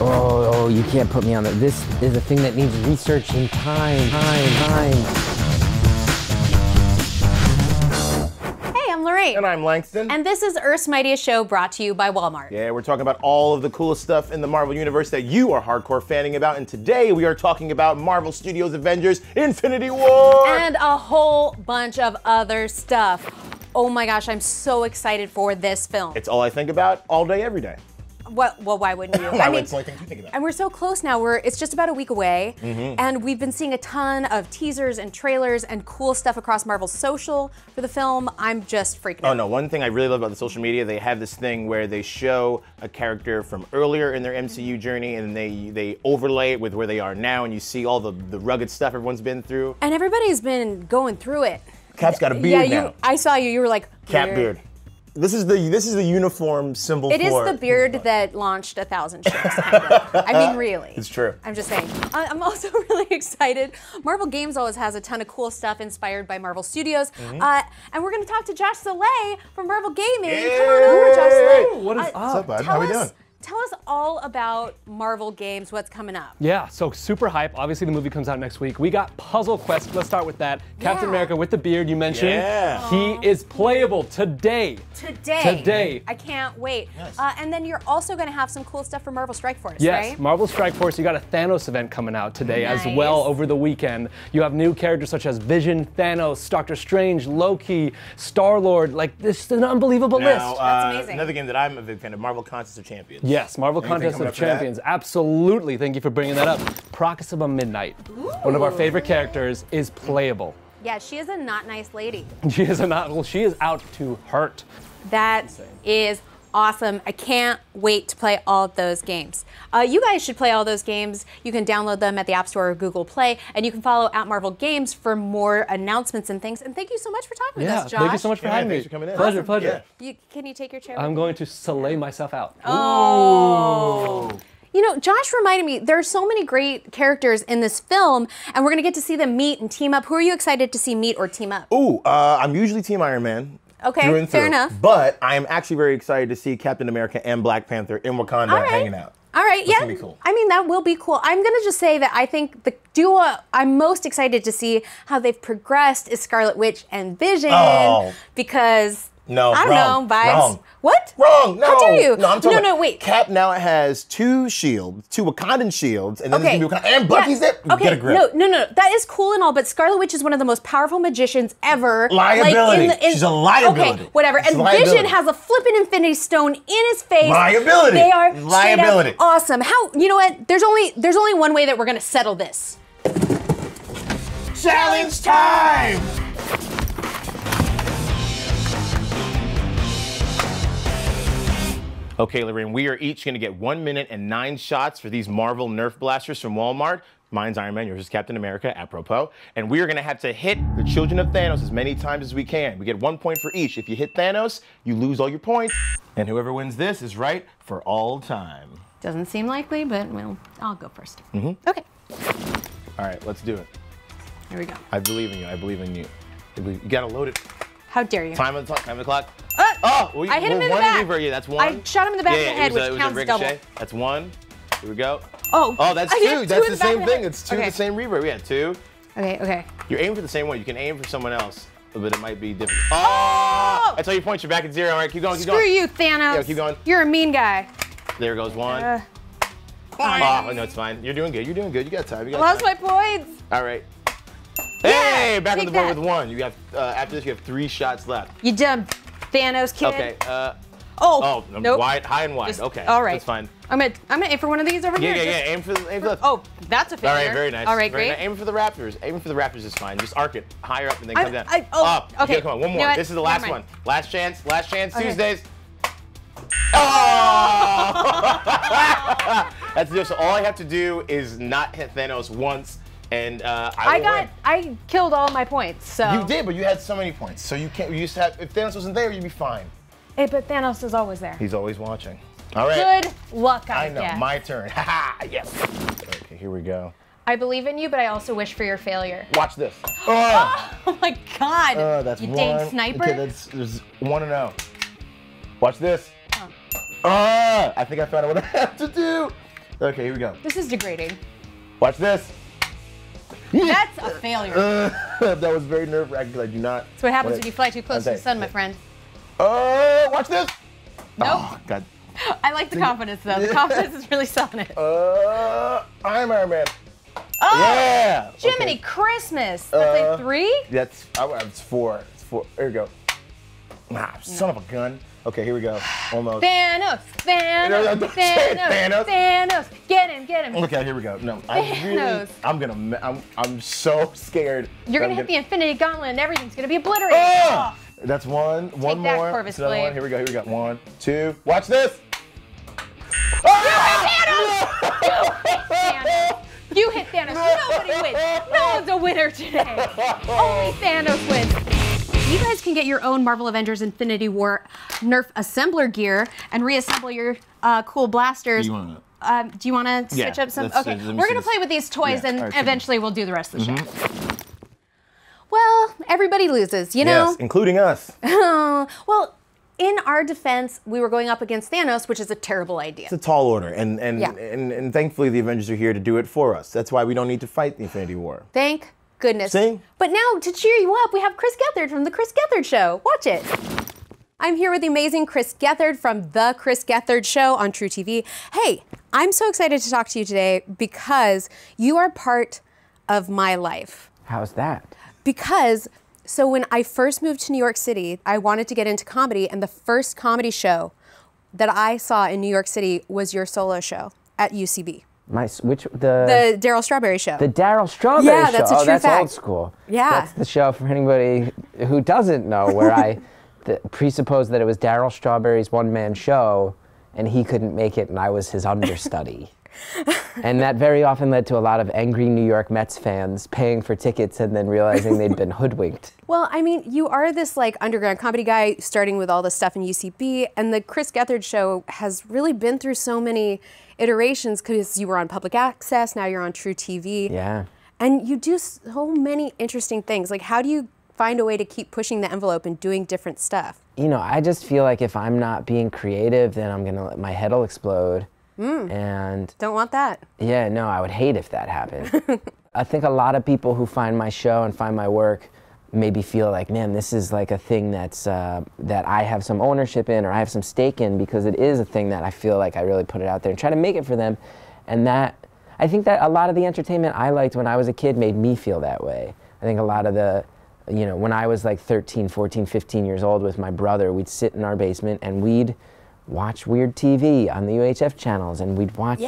Oh, you can't put me on that. This is a thing that needs research and time. Hey, I'm Lorraine. And I'm Langston. And this is Earth's Mightiest Show, brought to you by Walmart. Yeah, we're talking about all of the coolest stuff in the Marvel Universe that you are hardcore fanning about. And today we are talking about Marvel Studios' Avengers Infinity War! And a whole bunch of other stuff. Oh my gosh, I'm so excited for this film. It's all I think about all day, every day. Well, why wouldn't you? It's the only thing you think about. And we're so close now. It's just about a week away, and we've been seeing a ton of teasers and trailers and cool stuff across Marvel's social for the film. I'm just freaking out. Oh no, one thing I really love about the social media, they have this thing where they show a character from earlier in their MCU journey and they overlay it with where they are now, and you see all the rugged stuff everyone's been through. And everybody's been going through it. Cap's got a beard now. I saw you were like, Cap beard. This is the uniform symbol for... It is the beard that launched 1,000 ships, kind of. I mean, really. It's true. I'm just saying. I'm also really excited. Marvel Games always has a ton of cool stuff inspired by Marvel Studios. And we're going to talk to Josh Soleil from Marvel Gaming. Yay! Come on over, Josh Soleil. What is up? What's up, bud? How we doing? Tell us all about Marvel Games, what's coming up. Yeah, so super hype. Obviously the movie comes out next week. We got Puzzle Quest. Let's start with that. Captain America with the beard you mentioned. Yeah. He is playable today. Today. I can't wait. Nice. And then you're also going to have some cool stuff for Marvel Strikeforce, Yes, right? Marvel Strikeforce. You got a Thanos event coming out today as Nice. well over the weekend. You have new characters such as Vision, Thanos, Doctor Strange, Loki, Star-Lord. Like, this is an unbelievable list. That's amazing. Another game that I'm a big fan of, Marvel Contest of Champions. Yes, Marvel Contest coming of up for that? Champions. Absolutely. Thank you for bringing that up. Proxima Midnight, one of our favorite characters, is playable. Yeah, she is a not nice lady. She is she is out to hurt. That is awesome. I can't wait to play all of those games. You guys should play all those games. You can download them at the App Store or Google Play, and you can follow @Marvel Games for more announcements and things. And thank you so much for talking with us, Josh. Thank you so much for having me. Thanks for coming in. Pleasure, Awesome. pleasure. Can you take your chair? I'm going to soleil myself out. Oh. You know, Josh reminded me, there are so many great characters in this film, and we're going to get to see them meet and team up. Who are you excited to see meet or team up? Ooh, I'm usually Team Iron Man. Okay, through and fair through. enough. But I am actually very excited to see Captain America and Black Panther in Wakanda hanging out. All right, That's gonna be cool. I mean, that will be cool. I'm going to just say that I think the duo I'm most excited to see how they've progressed is Scarlet Witch and Vision. Because, No, I don't wrong, know, vibes. wrong. What? Wrong, no. How dare you? No, I'm talking about wait. Cap now has two Wakandan shields, and then there's gonna be Wakanda, and Bucky's there. Okay, Get a grip. no. That is cool and all, but Scarlet Witch is one of the most powerful magicians ever. Liability. She's a liability. Okay, whatever. She's And a liability. Vision has a flippin' Infinity Stone in his face. Liability. They are Liability. straight up awesome. How? You know what? There's only one way that we're gonna settle this. Challenge time! Okay, Lorraine, we are each going to get 1 minute and 9 shots for these Marvel Nerf blasters from Walmart. Mine's Iron Man, yours is Captain America, apropos. And we are going to have to hit the Children of Thanos as many times as we can. We get 1 point for each. If you hit Thanos, you lose all your points. And whoever wins this is right for all time. Doesn't seem likely, but well, I'll go first. Okay. All right, let's do it. Here we go. I believe in you. I believe in you. You got to load it. How dare you? Time on the clock. Oh, I hit him in the back. Yeah, that's one. I shot him in the back of the head, which counts ricochet. double. That's one. Here we go. Oh, that's I two. hit That's in the back same of the thing. head. It's two Okay. the same reverb. Yeah, two. Okay. You're aiming for the same one. You can aim for someone else, but it might be different. Oh! That's all your points. You're back at 0. All right, keep going. Screw you, Thanos. Yeah, keep going. You're a mean guy. There goes one. Oh, no, it's fine. You're doing good. You got time. I lost my points. All right. Hey, back on take the board that. with 1. You have after this, you have 3 shots left. You dumb Thanos kid. Okay. Oh, nope. Wide, high and wide. Just- Okay. all right. That's fine. I'm gonna aim for one of these over here. Yeah. Aim for the. Oh, that's a failure. All right, very nice. All right, very great. Nice. Aiming for the Raptors. Aiming for the Raptors is fine. Just arc it higher up and then come down. Okay. Okay, come on, one more. You know what? This is the last Never one. mind. Last chance. Okay. Tuesdays. Oh! That's the deal. So all I have to do is not hit Thanos once, and I will win. I killed all my points. So You did, but you had so many points. So you can't. You used to have. If Thanos wasn't there, you'd be fine. Hey, but Thanos is always there. He's always watching. All right. Good luck, I know. guess. My turn. Haha. Yes. Okay. Here we go. I believe in you, but I also wish for your failure. Watch this. Oh my God! That's you one. dang sniper. Okay, there's 1-0. Watch this. I think I found out what I have to do. Okay, here we go. This is degrading. Watch this. That's a failure. That was very nerve-wracking because I do not. That's what happens when you fly too close to the sun, my friend. Watch this. Nope. Oh, God. I like the confidence, though. The confidence is really selling it. I'm Iron Man. Oh, yeah. Jiminy Christmas. That's like 3? It's 4. It's 4. There we go. Ah, son of a gun. Okay, here we go. Almost. Thanos. Get him. Okay, here we go. No, I'm so scared. You're gonna hit the Infinity Gauntlet and everything's gonna be obliterated. Oh! That's one. One that, more. Corvus Another Blade. one. Here we go. 1, 2. Watch this. You hit Thanos. Nobody wins. No one's a winner today. Only Thanos wins. You guys can get your own Marvel Avengers Infinity War Nerf assembler gear and reassemble your cool blasters. Do you want to switch up some? Okay, we're going to play with these toys and eventually we'll do the rest of the show. Well, everybody loses, you know? Yes, including us. Well, in our defense, we were going up against Thanos, which is a terrible idea. It's a tall order, and thankfully the Avengers are here to do it for us. That's why we don't need to fight the Infinity War. Thank goodness. See? But now, to cheer you up, we have Chris Gethard from The Chris Gethard Show. Watch it. I'm here with the amazing Chris Gethard from The Chris Gethard Show on TruTV. Hey, I'm so excited to talk to you today because you are part of my life. How's that? Because, so when I first moved to New York City, I wanted to get into comedy, and the first comedy show that I saw in New York City was your solo show at UCB. The Daryl Strawberry Show. The Daryl Strawberry Show. Yeah, that's a true that's fact. Old school. Yeah. That's the show for anybody who doesn't know, where I presupposed that it was Daryl Strawberry's one-man show, and he couldn't make it, and I was his understudy. And that very often led to a lot of angry New York Mets fans paying for tickets and then realizing they'd been hoodwinked. Well, I mean, you are this like underground comedy guy starting with all the stuff in UCB, and the Chris Gethard Show has really been through so many iterations because you were on public access, now you're on TruTV. Yeah. And you do so many interesting things. Like, how do you find a way to keep pushing the envelope and doing different stuff? You know, I just feel like if I'm not being creative, then I'm gonna let my head will explode. And don't want that. Yeah, no, I would hate if that happened. I think a lot of people who find my show and find my work maybe feel like, man, this is like a thing that's that I have some ownership in or I have some stake in, because it is a thing that I feel like I really put it out there and try to make it for them. And that, I think that a lot of the entertainment I liked when I was a kid made me feel that way. I think a lot of the, you know, when I was like 13, 14, 15 years old with my brother, we'd sit in our basement and we'd watch weird TV on the UHF channels, and we'd watch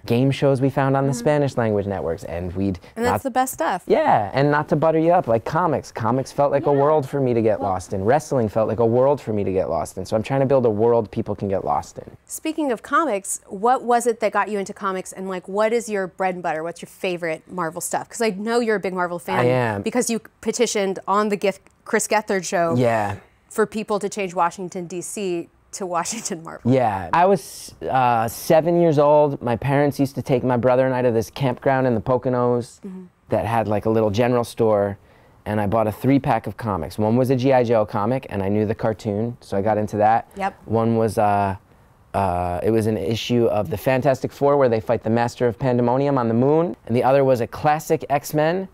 game shows we found on the Spanish language networks, and we'd... And that's the best stuff. Yeah, and not to butter you up, like comics. Comics felt like a world for me to get lost in. Wrestling felt like a world for me to get lost in. So I'm trying to build a world people can get lost in. Speaking of comics, what was it that got you into comics, and like, what is your bread and butter? What's your favorite Marvel stuff? Because I know you're a big Marvel fan. I am. Because you petitioned on the Chris Gethard Show for people to change Washington, D.C. to Washington Marvel. Yeah, I was 7 years old. My parents used to take my brother and I to this campground in the Poconos that had like a little general store, and I bought a 3-pack of comics. One was a G.I. Joe comic, and I knew the cartoon, so I got into that. Yep. One was, it was an issue of the Fantastic Four where they fight the Master of Pandemonium on the moon, and the other was a classic X-Men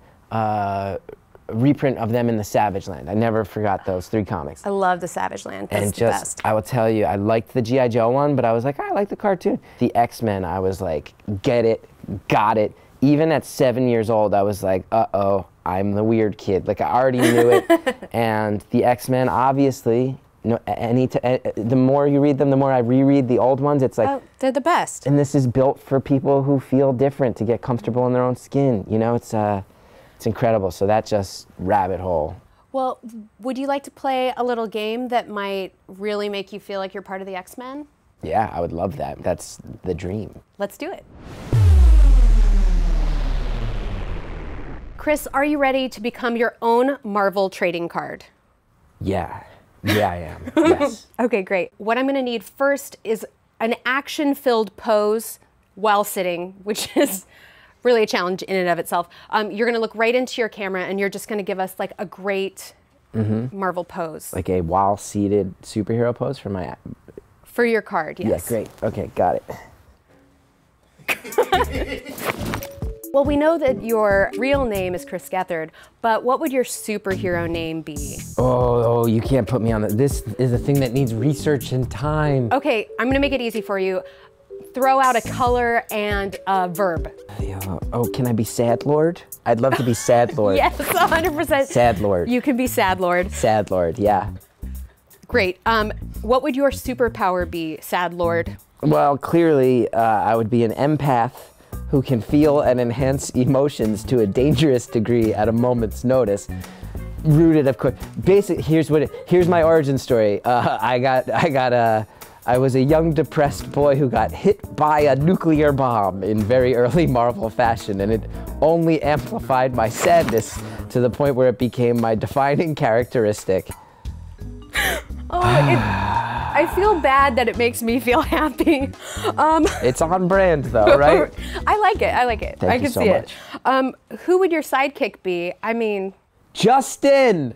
reprint of them in the Savage Land. I never forgot those 3 comics. I love the Savage Land. That's and the just, best. I will tell you, I liked the G.I. Joe one, but I was like, I like the cartoon. The X-Men, I was like, get it, got it. Even at 7 years old, I was like, uh-oh, I'm the weird kid. Like, I already knew it. And the X-Men, obviously, the more you read them, the more I reread the old ones. It's like, oh, they're the best. And this is built for people who feel different, to get comfortable in their own skin. You know, it's incredible. So that just rabbit hole. Well, would you like to play a little game that might really make you feel like you're part of the X-Men? Yeah, I would love that. That's the dream. Let's do it. Chris, are you ready to become your own Marvel trading card? Yeah. Yeah, I am. Yes. Okay, great. What I'm going to need first is an action-filled pose while sitting, which is really a challenge in and of itself. You're going to look right into your camera, and you're just going to give us like a great Marvel pose. Like a while-seated superhero pose for my... For your card, yes. Yeah, great. Okay, got it. Well, we know that your real name is Chris Gethard, but what would your superhero name be? Oh, you can't put me on that. This is a thing that needs research and time. Okay, I'm gonna make it easy for you. Throw out a color and a verb. Oh, can I be Sad Lord? I'd love to be Sad Lord. Yes, 100%. Sad Lord. You can be Sad Lord. Sad Lord, yeah. Great. What would your superpower be, Sad Lord? Well, clearly, I would be an empath who can feel and enhance emotions to a dangerous degree at a moment's notice. Rooted, of course. Here's my origin story. I was a young depressed boy who got hit by a nuclear bomb in very early Marvel fashion, and it only amplified my sadness to the point where it became my defining characteristic. I feel bad that it makes me feel happy. It's on brand though, right? I like it. I like it. Thank I you can so see much. it. Who would your sidekick be? I mean, Justin!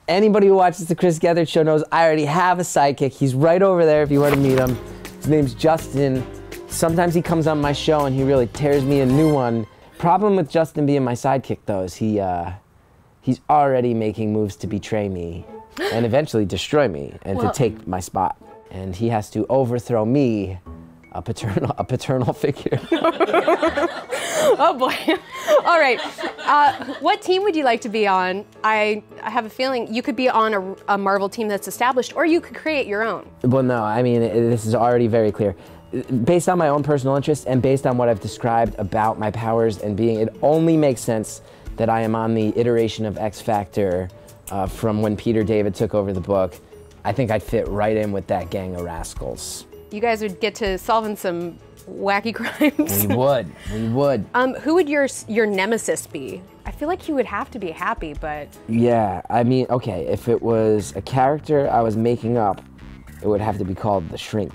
Anybody who watches the Chris Gethard show knows I already have a sidekick. He's right over there if you want to meet him. His name's Justin. Sometimes he comes on my show and he really tears me a new one. Problem with Justin being my sidekick though is he's already making moves to betray me and eventually destroy me and to take my spot. And he has to overthrow me, a paternal figure. oh boy. All right. What team would you like to be on? I have a feeling you could be on a Marvel team that's established, or you could create your own. Well, no, I mean, this is already very clear. Based on my own personal interest and based on what I've described about my powers and being, it only makes sense that I am on the iteration of X Factor from when Peter David took over the book. I think I'd fit right in with that gang of rascals. You guys would get to solving some wacky crimes. We would. Who would your nemesis be? I feel like he would have to be happy, but... Yeah, I mean, okay, if it was a character I was making up, it would have to be called the Shrink.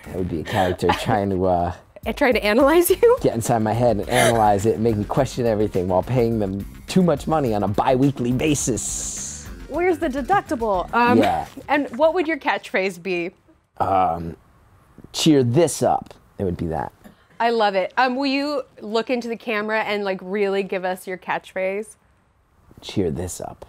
It would be a character trying to... And trying to analyze you? Get inside my head and analyze it and make me question everything while paying them too much money on a bi-weekly basis. Where's the deductible? Yeah. And what would your catchphrase be? Cheer this up. It would be that. I love it. Will you look into the camera and like really give us your catchphrase? Cheer this up.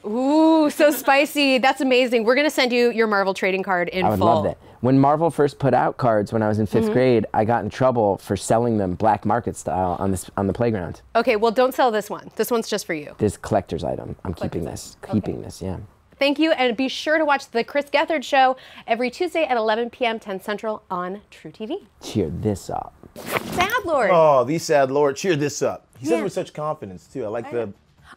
Ooh, so spicy. That's amazing. We're gonna send you your Marvel trading card in full. I would love that. When Marvel first put out cards when I was in 5th grade, I got in trouble for selling them black market style on the playground. Okay, well don't sell this one. This one's just for you. This collector's item. I'm keeping this. Keeping this, yeah. Thank you, and be sure to watch the Chris Gethard Show every Tuesday at 11 p.m. 10 Central on TruTV. Cheer this up. Sad Lord. Oh, the Sad Lord. Cheer this up. He says Yeah. it with such confidence, too. I like the...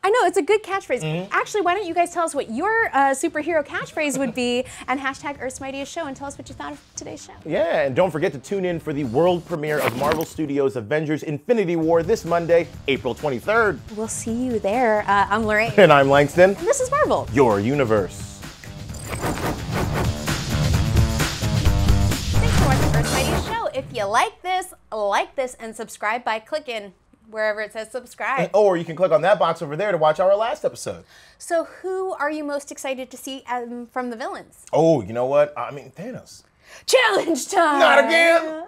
I know, it's a good catchphrase. Actually, why don't you guys tell us what your superhero catchphrase would be, and hashtag Earth's Mightiest Show, and tell us what you thought of today's show. Yeah, and don't forget to tune in for the world premiere of Marvel Studios' Avengers Infinity War this Monday, April 23rd. We'll see you there. I'm Lorraine. And I'm Langston. And this is Marvel. Your universe. Thanks for watching Earth's Mightiest Show. If you like this, and subscribe by clicking wherever it says subscribe. Or you can click on that box over there to watch our last episode. So who are you most excited to see from the villains? Oh, you know what? I mean, Thanos. Challenge time! Not again!